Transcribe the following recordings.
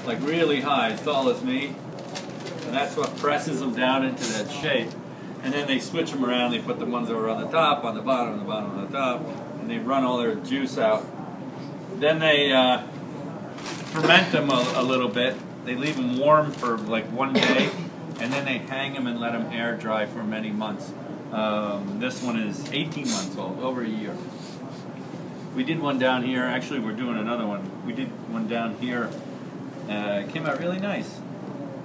like really high, as tall as me, and that's what presses them down into that shape. And then they switch them around. They put the ones that are on the top, on the bottom, on the bottom, on the top, and they run all their juice out. Then they ferment them a little bit. They leave them warm for like 1 day, and then they hang them and let them air dry for many months. This one is 18 months old, over a year. We did one down here. Actually, we're doing another one. We did one down here. It came out really nice.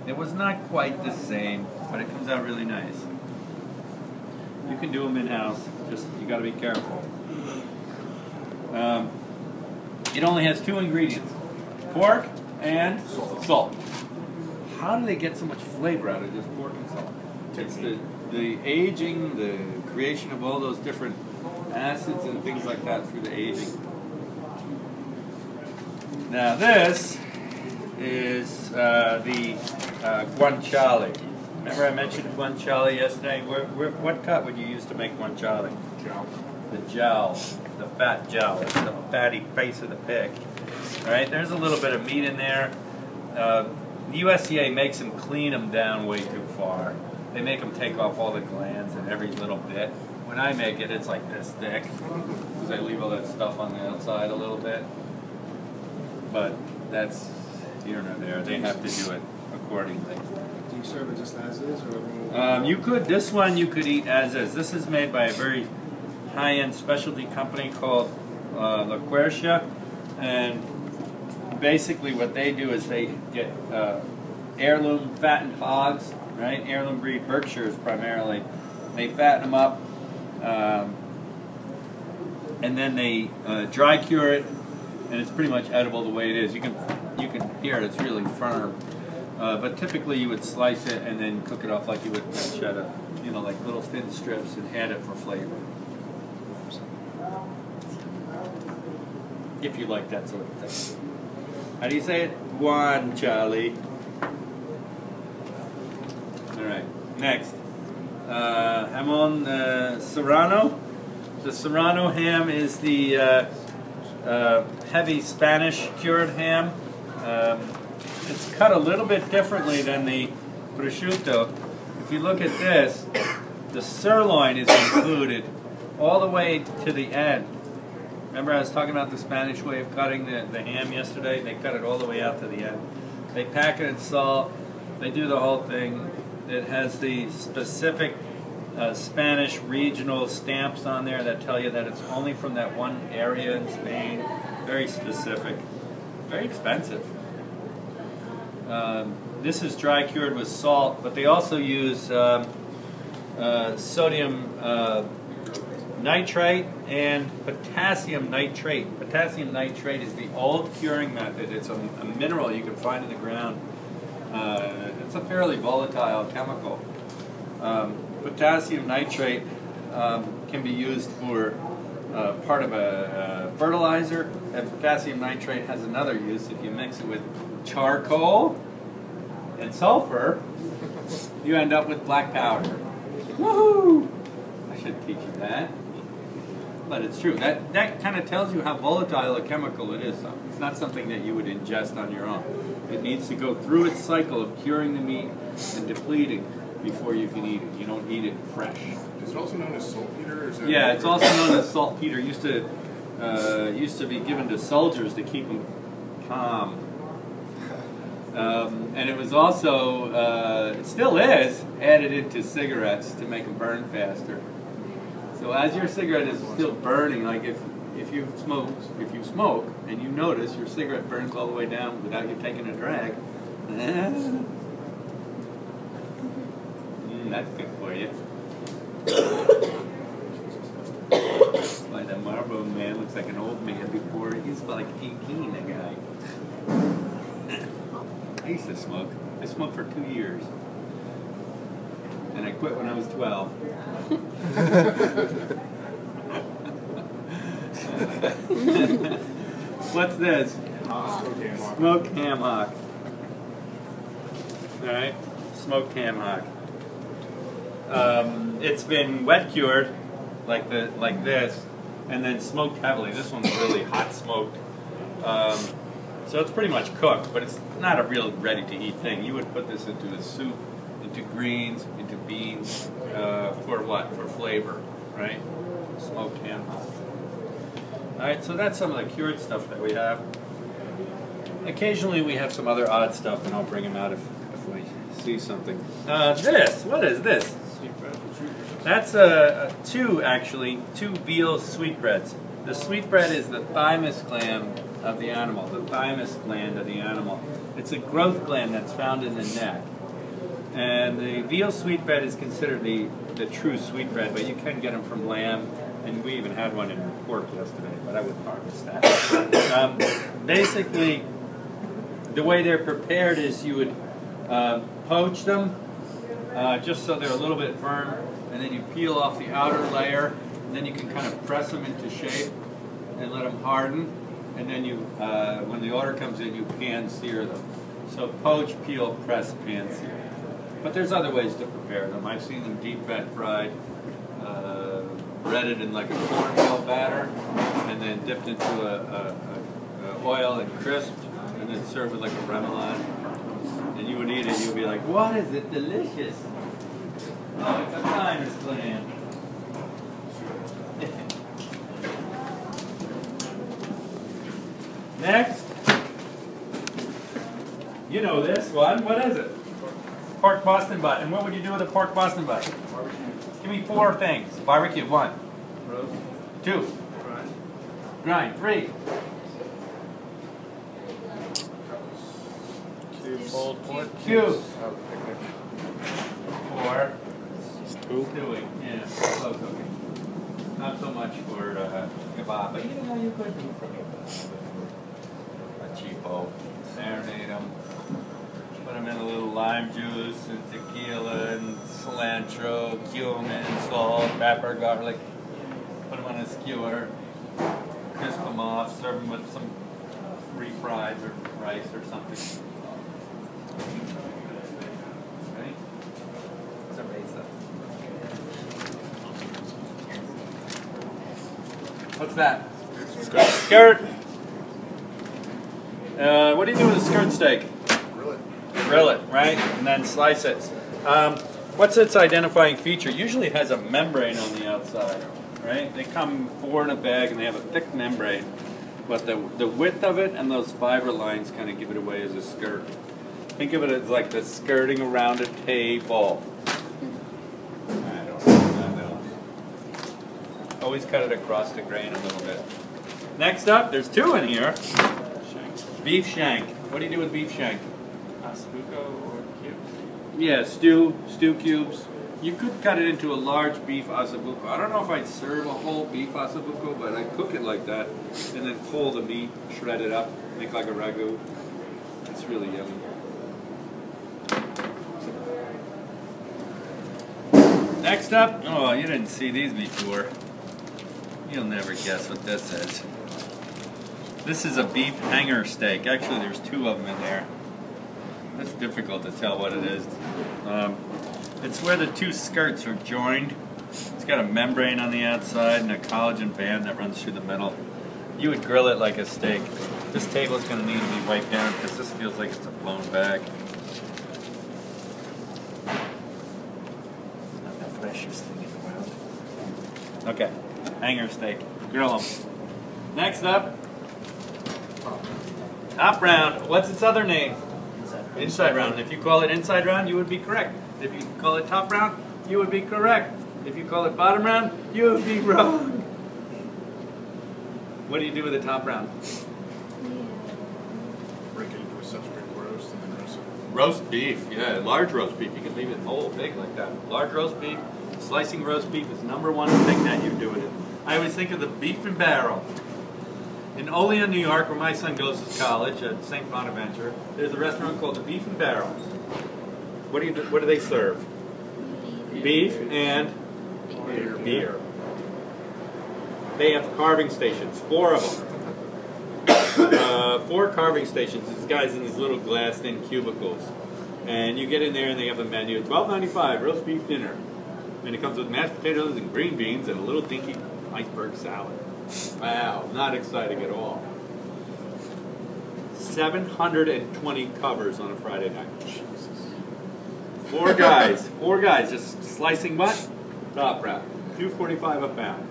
It was not quite the same, but it comes out really nice. You can do them in-house, just you got to be careful. It only has 2 ingredients, pork and salt. How do they get so much flavor out of just pork and salt? It's the aging, the creation of all those different acids and things like that through the aging. Now this is the guanciale. Remember I mentioned guanciale yesterday? What cut would you use to make guanciale? Jowl. The jowl, the fat jowl, the fatty face of the pig. Right? There's a little bit of meat in there. The USDA makes them clean them down way too far. They make them take off all the glands and every little bit. When I make it, it's like this thick, because I leave all that stuff on the outside a little bit. But that's here nor there. They have to do it accordingly. Do you serve it just as is, or? You could. This one you could eat as is. This is made by a very high-end specialty company called La Quercia, and basically what they do is they get heirloom fattened hogs, right? Heirloom breed Berkshires primarily. They fatten them up, and then they dry cure it, and it's pretty much edible the way it is. You can hear it; it's really firm. But typically you would slice it and then cook it off like you would pancetta, you know, like little thin strips, and add it for flavor. If you like that sort of thing. How do you say it? Guanciale. All right. Next, jamon serrano. The serrano ham is the heavy Spanish cured ham. It's cut a little bit differently than the prosciutto. If you look at this, the sirloin is included all the way to the end. Remember I was talking about the Spanish way of cutting the ham yesterday? They cut it all the way out to the end. They pack it in salt. They do the whole thing. It has the specific Spanish regional stamps on there that tell you that it's only from that one area in Spain. Very specific. Very expensive. This is dry cured with salt, but they also use sodium nitrite and potassium nitrate. Potassium nitrate is the old curing method. It's a mineral you can find in the ground. It's a fairly volatile chemical. Potassium nitrate can be used for part of a fertilizer, and potassium nitrate has another use. If you mix it with charcoal and sulfur, you end up with black powder. Woohoo! I should teach you that. But it's true. That kind of tells you how volatile a chemical it is. It's not something that you would ingest on your own. It needs to go through its cycle of curing the meat and depleting before you can eat it. You don't eat it fresh. Is it also known as saltpeter? Yeah, it's also known as saltpeter. Used to be given to soldiers to keep them calm. And it was also, it still is, added into cigarettes to make them burn faster. So as your cigarette is still burning, like if you smoke and you notice your cigarette burns all the way down without you taking a drag, that's good for you. Why that Marlboro man looks like an old man before he's like 18, that guy. I used to smoke. I smoked for 2 years. And I quit when I was 12. What's this? Smoked ham hock. Alright? Smoked ham hock. It's been wet cured like this, and then smoked heavily. This one's really hot smoked. So it's pretty much cooked, but it's not a real ready-to-eat thing. You would put this into a soup, into greens, into beans, for what? For flavor, right? Smoked ham. Alright, so that's some of the cured stuff that we have. Occasionally we have some other odd stuff, and I'll bring them out if we see something. What is this? That's two veal sweetbreads. The sweetbread is the thymus gland of the animal, It's a growth gland that's found in the neck. And the veal sweetbread is considered the true sweetbread, but you can get them from lamb, and we even had one in pork yesterday, but I wouldn't harvest that. Basically, the way they're prepared is you would poach them, just so they're a little bit firm, and then you peel off the outer layer, and then you can kind of press them into shape and let them harden, and then you, when the order comes in, you pan-sear them. So poach, peel, press, pan-sear. But there's other ways to prepare them. I've seen them deep fat fried, breaded in like a cornmeal batter, and then dipped into a oil and crisped, and then served with like a remoulade. And you would eat it, you'd be like, what is it? Delicious. Oh, it's a thymus gland. Next. You know this one. What is it? Pork Boston butt. And what would you do with a pork Boston butt? Barbecue. Give me 4 things. Barbecue. 1. Roast. 2. Grind. Grind. 3. Pulled pork. Cubes. Oh, picnic. 4. Stew. Stewing. Yeah. Slow cooking. Not so much for kebab, but you know you could do for kebab. A cheapo. Marinate them. Put them in a little lime juice and tequila and cilantro, cumin, salt, pepper, garlic. Put them on a skewer. Crisp them off. Serve them with some refried or rice or something. Ready? Cerveza. What's that? Skirt. What do you do with a skirt steak? Grill it. Grill it, right? And then slice it. What's its identifying feature? Usually it has a membrane on the outside, right? They come 4 in a bag and they have a thick membrane. But the width of it and those fiber lines kind of give it away as a skirt. Think of it as like the skirting around a table. I don't know. Always cut it across the grain a little bit. Next up, there's 2 in here. Beef shank. What do you do with beef shank? Ossobuco or cubes? Yeah, stew cubes. You could cut it into a large beef ossobuco. I don't know if I'd serve a whole beef ossobuco, but I'd cook it like that, and then pull the meat, shred it up, make like a ragu. It's really yummy. Next up, oh, you didn't see these before. You'll never guess what this is. This is a beef hanger steak. Actually, there's 2 of them in there. It's difficult to tell what it is. It's where the 2 skirts are joined. It's got a membrane on the outside and a collagen band that runs through the middle. You would grill it like a steak. This table is going to need to be wiped down because this feels like it's a blown bag. Not the freshest thing in the world. Okay, hanger steak. Grill them. Next up, top round. What's its other name? Inside round. If you call it inside round, you would be correct. If you call it top round, you would be correct. If you call it bottom round, you would be wrong. What do you do with the top round? Break it into a substrate roast and then roast it. Roast beef. Yeah, large roast beef. You can leave it whole, big like that. Large roast beef. Slicing roast beef is #1 thing that you do with it. I always think of the beef and barrel. In Olean, New York, where my son goes to college at St. Bonaventure, there's a restaurant called the Beef and Barrel. What do they serve? Beef and beer. They have carving stations, 4 of them. 4 carving stations. These guys in these little glassed-in cubicles, and you get in there and they have a menu: $12.95 roast beef dinner, and it comes with mashed potatoes and green beans and a little dinky iceberg salad. Wow, not exciting at all. 720 covers on a Friday night. Four guys just slicing what? Top wrap. $2.45 a pound.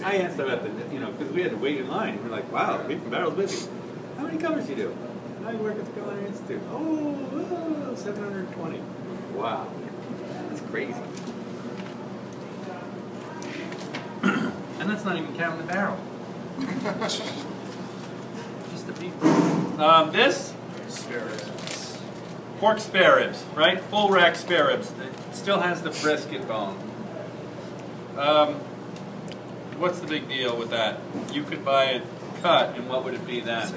I asked them at the, because we had to wait in line. We're like, wow, Beef and Barrel's busy. How many covers do you do? I work at the Culinary Institute. Oh, 720. Wow. That's crazy. And that's not even counting the barrel. Just the beef. This? Spare ribs. Pork spare ribs, right? Full rack spare ribs. It still has the brisket bone. What's the big deal with that? You could buy it cut, and what would it be then?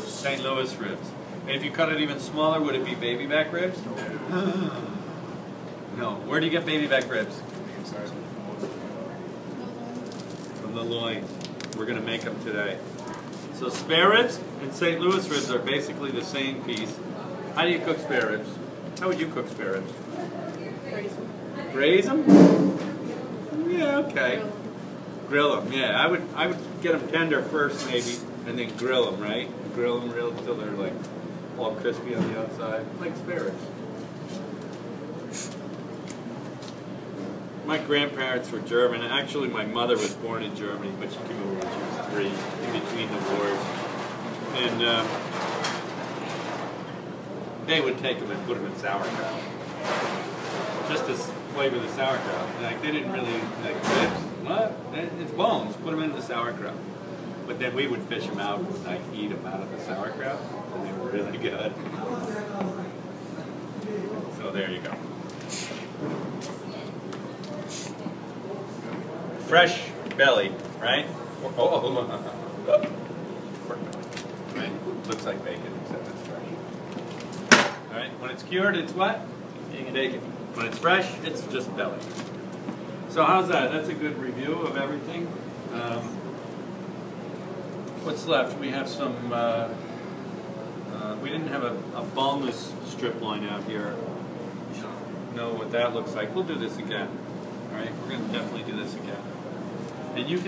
St. Louis ribs. And if you cut it even smaller, would it be baby back ribs? No. Where do you get baby back ribs? From the loins. We're going to make them today. So spare ribs and St. Louis ribs are basically the same piece. How do you cook spare ribs? How would you cook spare ribs? Braise them. Yeah, okay. Grill them. Yeah, I would get them tender first maybe, and then grill them, right? Grill them real until they're like all crispy on the outside, like spare ribs. My grandparents were German. Actually, my mother was born in Germany, but she came over when she was 3, in between the wars. And they would take them and put them in sauerkraut, just to flavor the sauerkraut. Like, they didn't really like ribs. What? It's bones. Put them in the sauerkraut. But then we would fish them out and like eat them out of the sauerkraut, and they were really good. So there you go. Fresh belly, right? Oh. Right? Looks like bacon, except it's fresh. All right. When it's cured, it's what? Bacon. When it's fresh, it's just belly. So how's that? That's a good review of everything. What's left? We have some. We didn't have a boneless strip line out here. You should know what that looks like. We'll do this again. All right. We're going to definitely do this again. And you can.